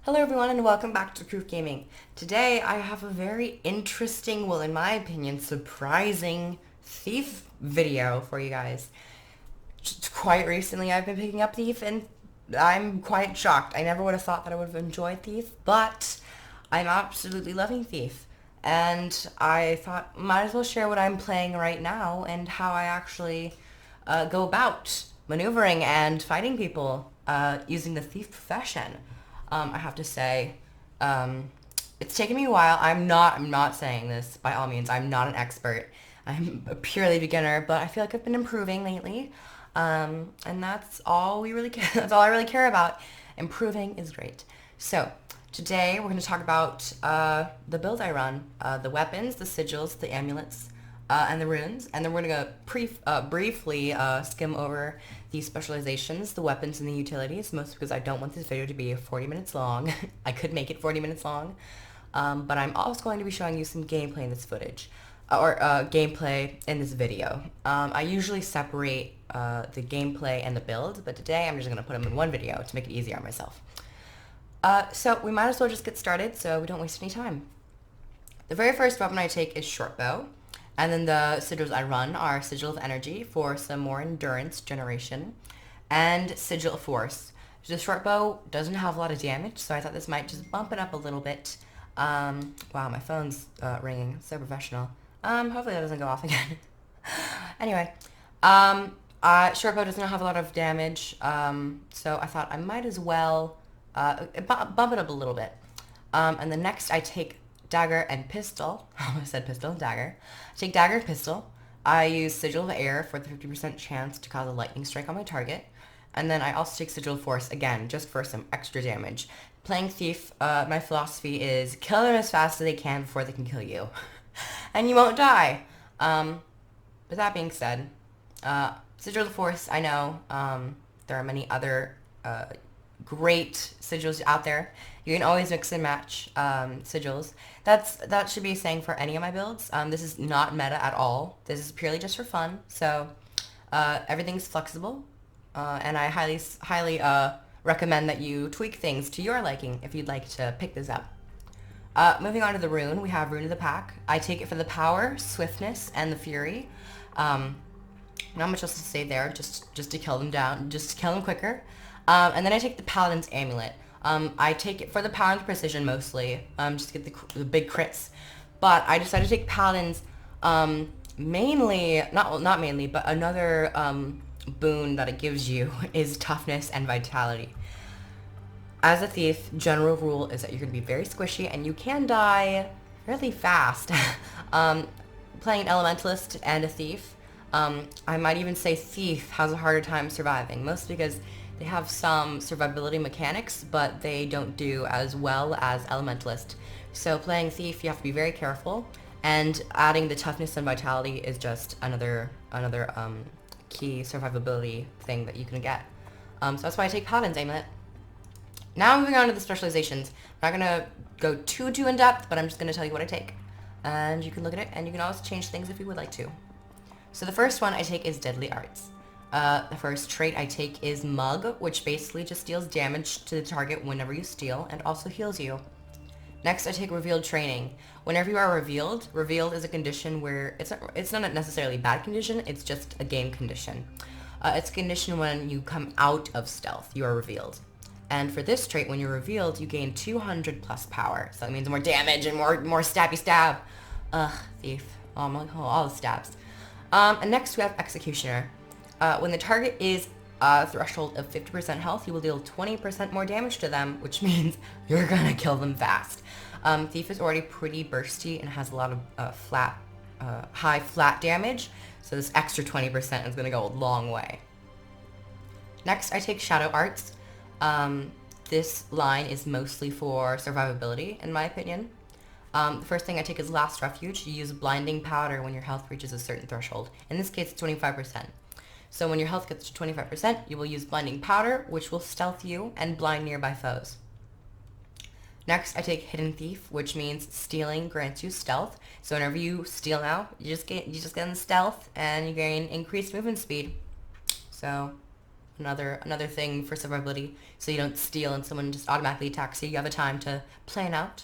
Hello everyone and welcome back to Proof Gaming. Today I have a very interesting, well in my opinion, surprising Thief video for you guys. Just quite recently I've been picking up Thief and I'm quite shocked. I never would have thought that I would have enjoyed Thief, but I'm absolutely loving Thief. And I thought might as well share what I'm playing right now and how I actually go about maneuvering and fighting people using the Thief profession. I have to say, it's taken me a while. I'm not saying this by all means. I'm not an expert. I'm a purely beginner, but I feel like I've been improving lately. And that's all we really care. That's all I really care about. Improving is great. So today we're going to talk about the build I run, the weapons, the sigils, the amulets, and the runes, and then we're going to briefly skim over the specializations, the weapons, and the utilities, mostly because I don't want this video to be 40 minutes long. I could make it 40 minutes long, but I'm also going to be showing you some gameplay in this footage, or gameplay in this video. I usually separate the gameplay and the build, but today I'm just going to put them in one video to make it easier on myself. So we might as well just get started so we don't waste any time. The very first weapon I take is short bow. And then the sigils I run are Sigil of Energy for some more endurance generation, and Sigil of Force. The short bow doesn't have a lot of damage, so I thought this might just bump it up a little bit. Wow, my phone's ringing. So professional. Hopefully that doesn't go off again. Anyway, short bow doesn't have a lot of damage, so I thought I might as well bump it up a little bit. And then next I take dagger and pistol. I said pistol and dagger. I take dagger and pistol. I use Sigil of Air for the 50% chance to cause a lightning strike on my target. And then I also take Sigil of Force, again, just for some extra damage. Playing Thief, my philosophy is kill them as fast as they can before they can kill you. And you won't die. With that being said, Sigil of Force, I know there are many other great sigils out there. You can always mix and match sigils. That should be a saying for any of my builds. This is not meta at all. This is purely just for fun. So everything's flexible, and I highly recommend that you tweak things to your liking if you'd like to pick this up. Moving on to the rune, we have Rune of the Pack. I take it for the power, swiftness, and the fury. Not much else to say there. Just to kill them down, just to kill them quicker. And then I take the Paladin's Amulet. I take it for the power and precision mostly, just to get the big crits. But I decided to take Paladins mainly, not mainly, but another boon that it gives you is toughness and vitality. As a thief, general rule is that you're going to be very squishy and you can die really fast. Playing an elementalist and a thief, I might even say thief has a harder time surviving, mostly because they have some survivability mechanics, but they don't do as well as Elementalist. So playing Thief, you have to be very careful, and adding the toughness and vitality is just another key survivability thing that you can get. So that's why I take Paladin's Amulet. Now moving on to the specializations. I'm not going to go too in depth, but I'm just going to tell you what I take. And you can look at it, and you can always change things if you would like to. So the first one I take is Deadly Arts. The first trait I take is Mug, which basically just deals damage to the target whenever you steal, and also heals you. Next, I take Revealed Training. Whenever you are revealed is a condition where it's not necessarily a bad condition, it's just a game condition. It's a condition when you come out of stealth, you are revealed. And for this trait, when you're revealed, you gain 200 plus power. So that means more damage and more stabby stab. Ugh, Thief. Oh, all the stabs. And next we have Executioner. When the target is a threshold of 50% health, you will deal 20% more damage to them, which means you're gonna kill them fast. Thief is already pretty bursty and has a lot of high flat damage, so this extra 20% is gonna go a long way. Next, I take Shadow Arts. This line is mostly for survivability, in my opinion. The first thing I take is Last Refuge. You use Blinding Powder when your health reaches a certain threshold. In this case, it's 25%. So when your health gets to 25%, you will use Blinding Powder, which will stealth you and blind nearby foes. Next, I take Hidden Thief, which means stealing grants you stealth. So whenever you steal now, you just get in stealth and you gain increased movement speed. So Another thing for survivability, so you don't steal and someone just automatically attacks you. You have a time to plan out.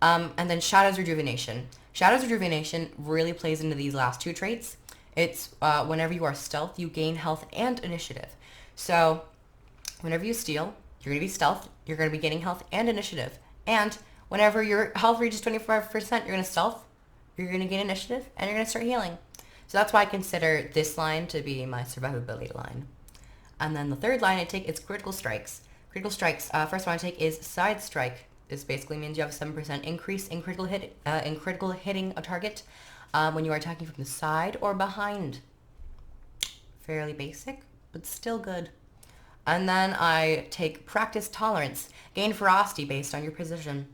And then Shadow's Rejuvenation. Shadow's Rejuvenation really plays into these last two traits. It's whenever you are stealth, you gain health and initiative. So whenever you steal, you're going to be stealth, you're going to be gaining health and initiative. And whenever your health reaches 25%, you're going to stealth, you're going to gain initiative, and you're going to start healing. So that's why I consider this line to be my survivability line. And then the third line I take is Critical Strikes. Critical Strikes, first one I take is Side Strike. This basically means you have a 7% increase in critical hitting a target when you are attacking from the side or behind. Fairly basic, but still good. And then I take Practice Tolerance. Gain Ferocity based on your position.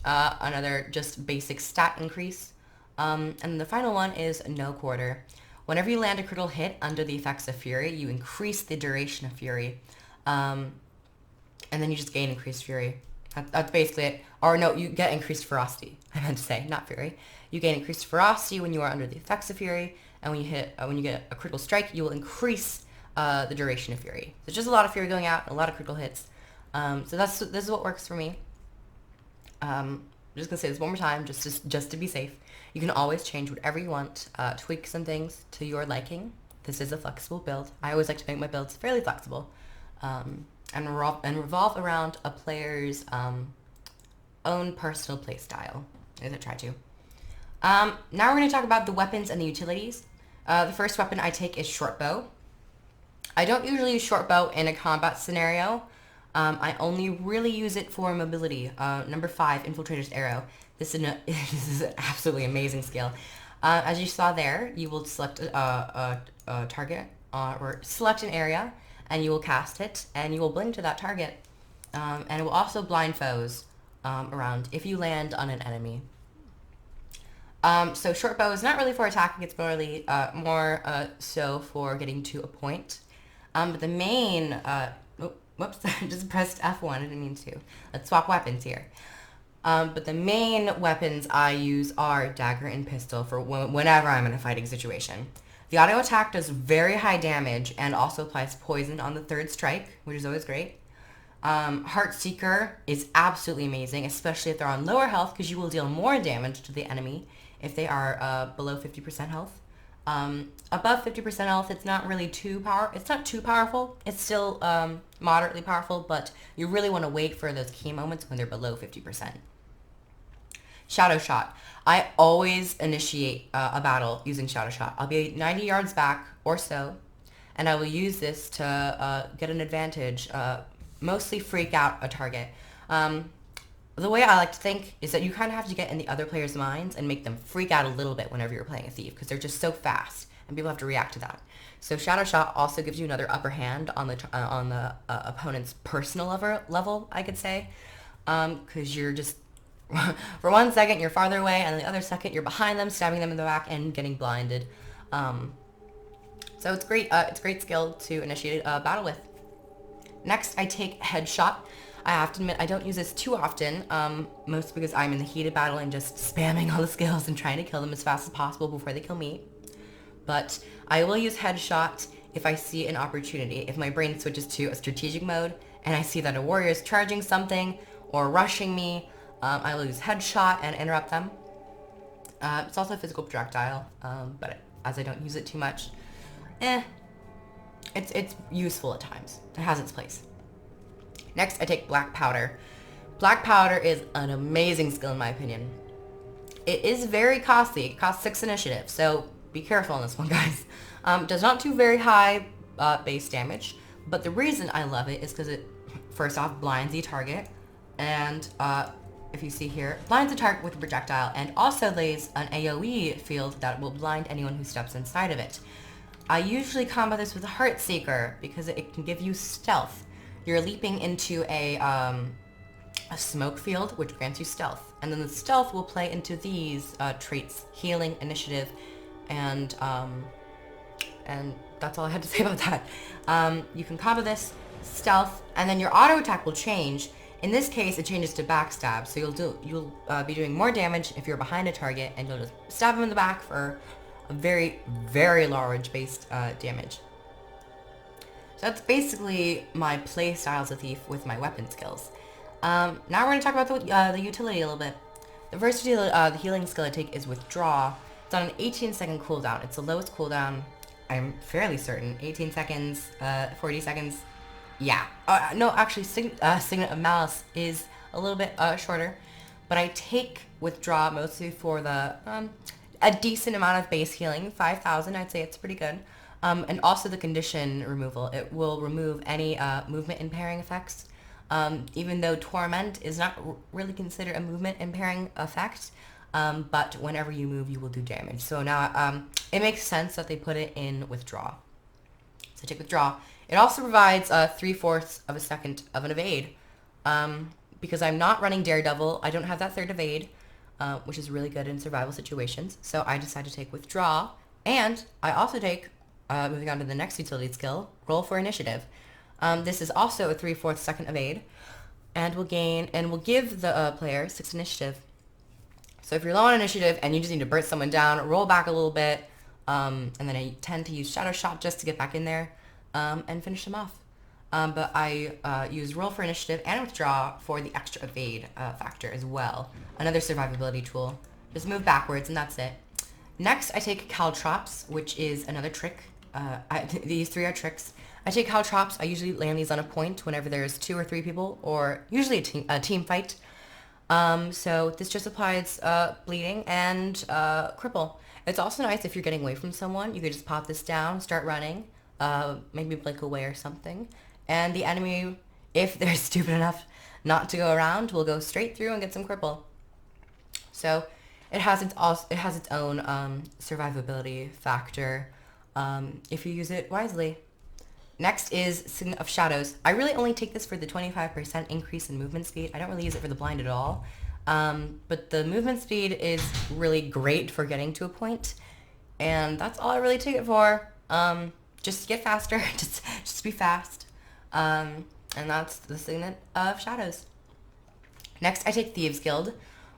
Another just basic stat increase. And then the final one is No Quarter. Whenever you land a critical hit under the effects of Fury, you increase the duration of Fury. And then you just gain increased Fury. That's basically it. Or no, you get increased Ferocity. I meant to say, not Fury. You gain increased Ferocity when you are under the effects of Fury. And when you get a critical strike, you will increase the duration of Fury. So just a lot of Fury going out, a lot of critical hits. So this is what works for me. I'm just gonna say this one more time, just to be safe. You can always change whatever you want, tweak some things to your liking. This is a flexible build. I always like to make my builds fairly flexible, and revolve around a player's own personal play style, as I try to. Now we're going to talk about the weapons and the utilities. The first weapon I take is Short Bow. I don't usually use Short Bow in a combat scenario. I only really use it for mobility. Number 5, Infiltrator's Arrow. This is an absolutely amazing skill. As you saw there, you will select a target or select an area, and you will cast it, and you will blink to that target. And it will also blind foes around if you land on an enemy. So Short Bow is not really for attacking, it's more so for getting to a point. But the main... whoops, I just pressed F1, I didn't mean to. Let's swap weapons here. But the main weapons I use are Dagger and Pistol for whenever I'm in a fighting situation. The auto attack does very high damage and also applies poison on the third strike, which is always great. Heartseeker is absolutely amazing, especially if they're on lower health, because you will deal more damage to the enemy if they are below 50% health. Above 50% health, it's not really it's not too powerful. It's still moderately powerful, but you really want to wait for those key moments when they're below 50%. Shadow Shot. I always initiate a battle using Shadow Shot. I'll be 90 yards back or so, and I will use this to get an advantage, mostly freak out a target. The way I like to think is that you kind of have to get in the other player's minds and make them freak out a little bit whenever you're playing a thief, because they're just so fast, and people have to react to that. So Shadow Shot also gives you another upper hand on the opponent's personal level, I could say, because you're just for 1 second you're farther away, and the other second you're behind them, stabbing them in the back and getting blinded. So it's great. It's a great skill to initiate a battle with. Next, I take Headshot. I have to admit, I don't use this too often, mostly because I'm in the heated battle and just spamming all the skills and trying to kill them as fast as possible before they kill me. But I will use Headshot if I see an opportunity. If my brain switches to a strategic mode and I see that a warrior is charging something or rushing me, I will use Headshot and interrupt them. It's also a physical projectile, but as I don't use it too much, it's useful at times. It has its place. Next, I take Black Powder. Black Powder is an amazing skill in my opinion. It is very costly. It costs 6 initiative, so be careful on this one, guys. Does not do very high base damage, but the reason I love it is because it, first off, blinds the target, and if you see here, blinds the target with a projectile, and also lays an AoE field that will blind anyone who steps inside of it. I usually combo this with a Heartseeker because it can give you stealth. You're leaping into a smoke field, which grants you stealth. And then the stealth will play into these traits, healing, initiative, and that's all I had to say about that. You can combo this, stealth, and then your auto attack will change. In this case, it changes to backstab, so you'll be doing more damage if you're behind a target, and you'll just stab them in the back for a very, very large base damage. So that's basically my play style as a thief with my weapon skills. Now we're going to talk about the utility a little bit. The first utility, the healing skill I take is Withdraw. It's on an 18-second cooldown. It's the lowest cooldown, I'm fairly certain. 18 seconds, 40 seconds. Yeah. No, actually, Signet of Malice is a little bit shorter. But I take Withdraw mostly for the a decent amount of base healing. 5,000, I'd say it's pretty good. And also the condition removal. It will remove any movement impairing effects. Even though Torment is not really considered a movement impairing effect, but whenever you move, you will do damage. So now it makes sense that they put it in Withdraw. So take Withdraw. It also provides 3/4 of a second of an evade. Because I'm not running Daredevil, I don't have that third evade, which is really good in survival situations. So I decided to take Withdraw, and I also take, moving on to the next utility skill, Roll for Initiative. This is also a 3/4 second evade, and will give the player 6 initiative. So if you're low on initiative and you just need to burst someone down, roll back a little bit, and then I tend to use Shadow Shot just to get back in there and finish them off. But I use Roll for Initiative and Withdraw for the extra evade factor as well. Another survivability tool. Just move backwards and that's it. Next, I take Caltrops, which is another trick. These 3 are tricks. I take Caltrops. I usually land these on a point whenever there's 2 or 3 people, or usually a team fight. So this just applies bleeding and cripple. It's also nice if you're getting away from someone. You could just pop this down, start running, maybe blink away or something. And the enemy, if they're stupid enough not to go around, will go straight through and get some cripple. So it has its own survivability factor if you use it wisely. Next is Signet of Shadows. I really only take this for the 25% increase in movement speed. I don't really use it for the blind at all. But the movement speed is really great for getting to a point. And that's all I really take it for. Just get faster. just be fast. And that's the Signet of Shadows. Next, I take Thieves Guild,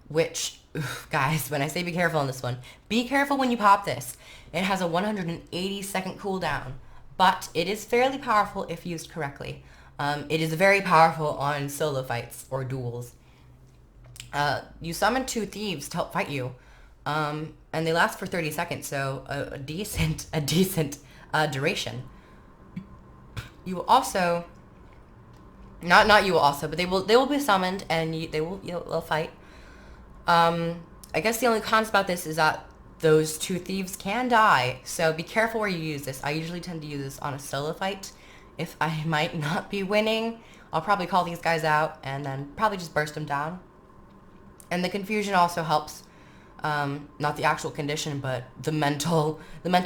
which, guys, when I say be careful on this one, be careful when you pop this. It has a 180-second cooldown. But it is fairly powerful if used correctly. It is very powerful on solo fights or duels. You summon 2 thieves to help fight you, and they last for 30 seconds, so a decent duration. You will also, not you will also, but they will be summoned and they'll fight. I guess the only cons about this is that those 2 thieves can die, so be careful where you use this. I usually tend to use this on a solo fight. If I might not be winning, I'll probably call these guys out and then probably just burst them down. And the confusion also helps, not the actual condition, but the mental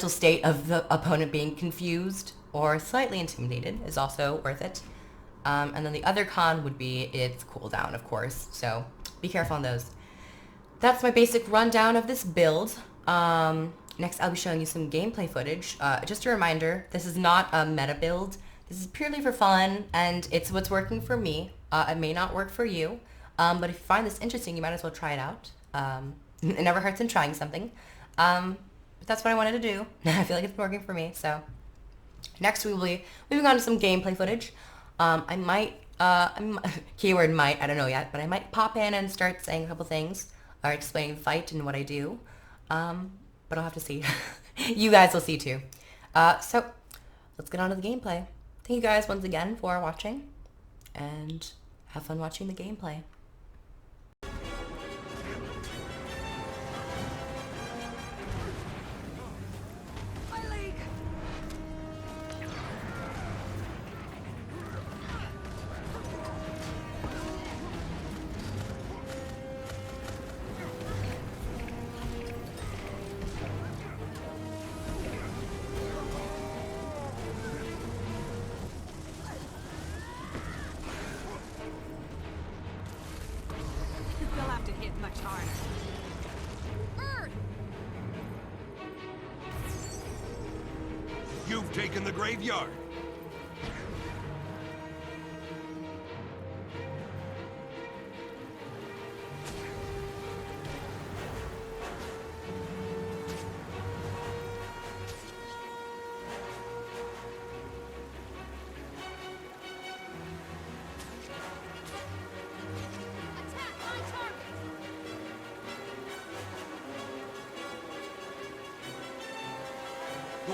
state of the opponent being confused or slightly intimidated is also worth it. And then the other con would be its cooldown, of course, so be careful on those. That's my basic rundown of this build. Next, I'll be showing you some gameplay footage. Just a reminder, this is not a meta build. This is purely for fun, and it's what's working for me. It may not work for you, but if you find this interesting, you might as well try it out. It never hurts in trying something. But that's what I wanted to do. I feel like it's working for me, so. Next, we will be moving on to some gameplay footage. I might, keyword might, I don't know yet, but I might pop in and start saying a couple things, or explaining the fight and what I do. But I'll have to see. You guys will see too. So let's get on to the gameplay. Thank you guys once again for watching, and have fun watching the gameplay. Much harder. Bird! You've taken the graveyard.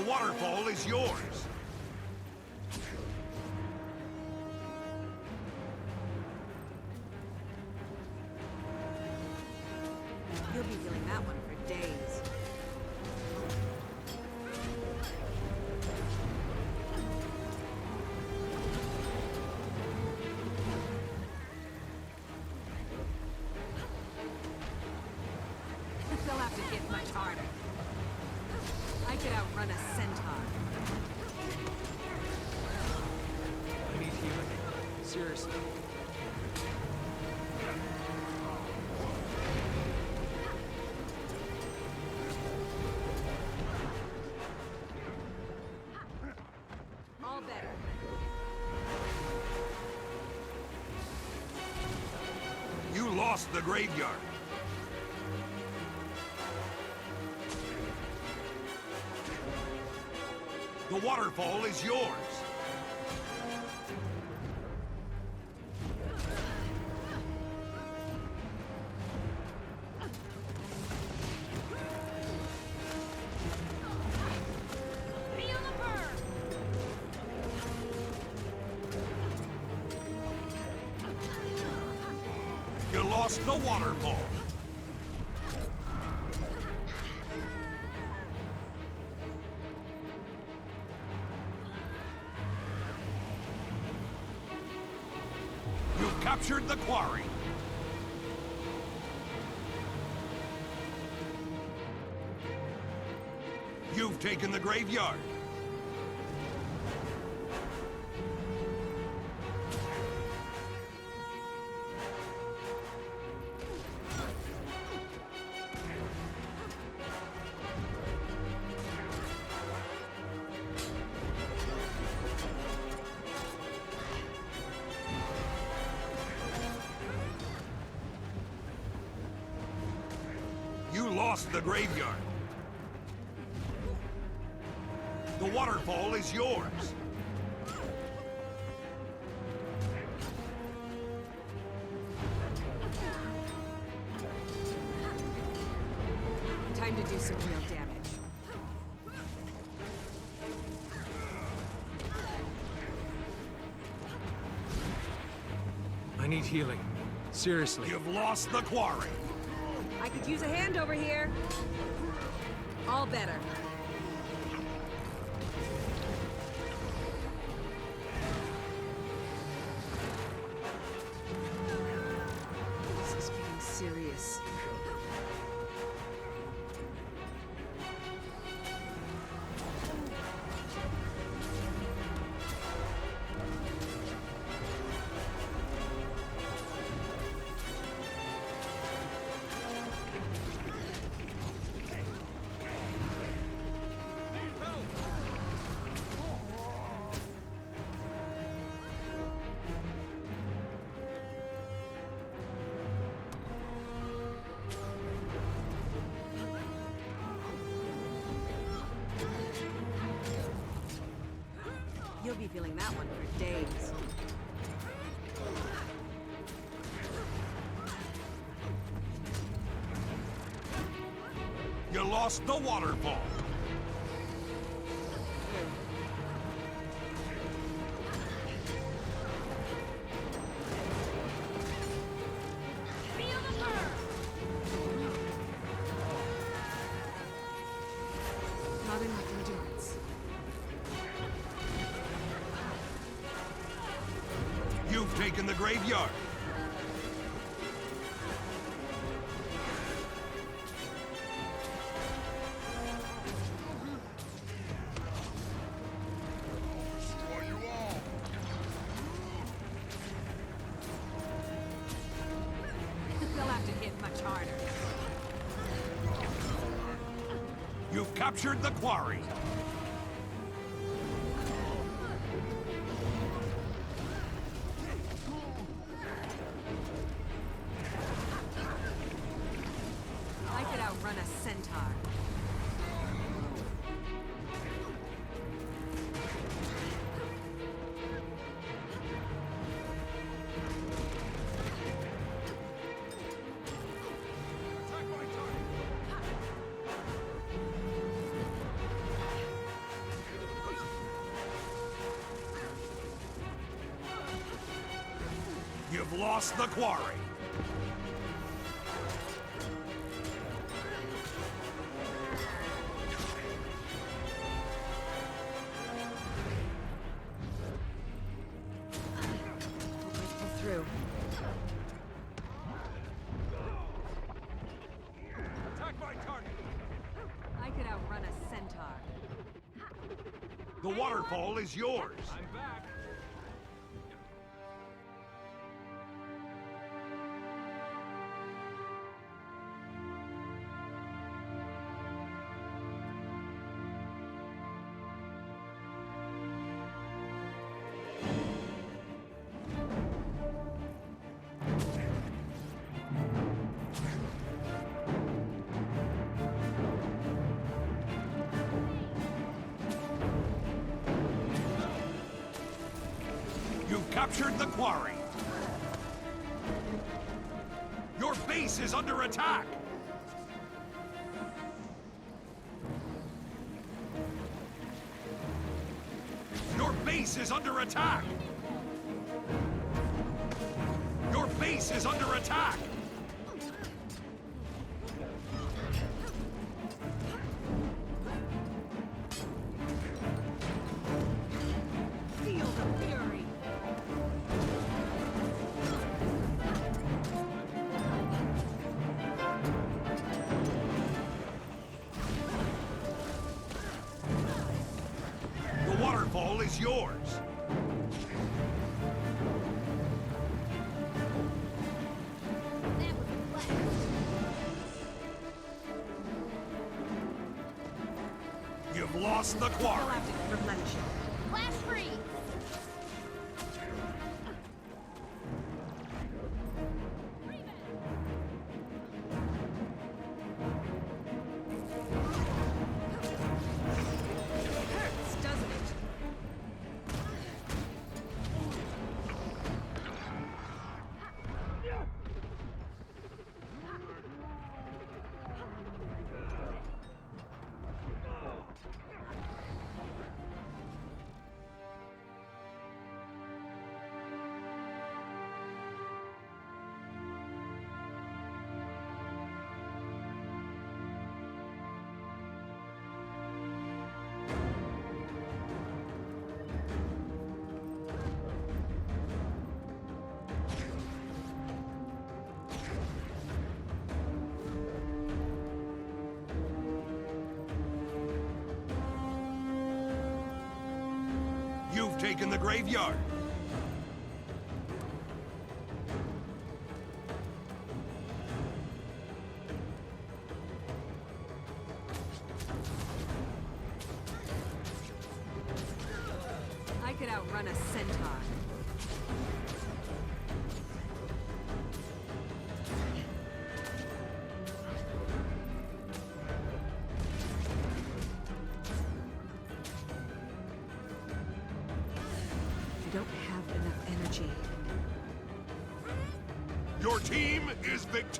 The waterfall is yours. You'll be feeling that one for days. They'll have to hit much harder. I could outrun a centaur. I need healing. Seriously. All better. You lost the graveyard. The waterfall is yours. Feel the burn! You lost the waterfall. You've captured the quarry. You've taken the graveyard. You lost the graveyard. The waterfall is yours. Time to do some real damage. I need healing. Seriously. You've lost the quarry. I could use a hand over here. All better. This is getting serious. You'll be feeling that one for days. You lost the waterfall. Feel the burn! Not enough endurance. You've taken the graveyard. They'll have to hit much harder. You've captured the quarry. I could outrun a centaur. You've lost the quarry. Pull through. Attack my target. I could outrun a centaur. The waterfall is yours. I'm back. You've captured the quarry. Your base is under attack. Your base is under attack. Your base is under attack. Feel the fury. The waterfall is yours. You've lost the quarry. Galactic replenishing. Flash freeze! Hurts, doesn't it? You've taken the graveyard. I could outrun a centaur. I don't have enough energy. Your team is victorious.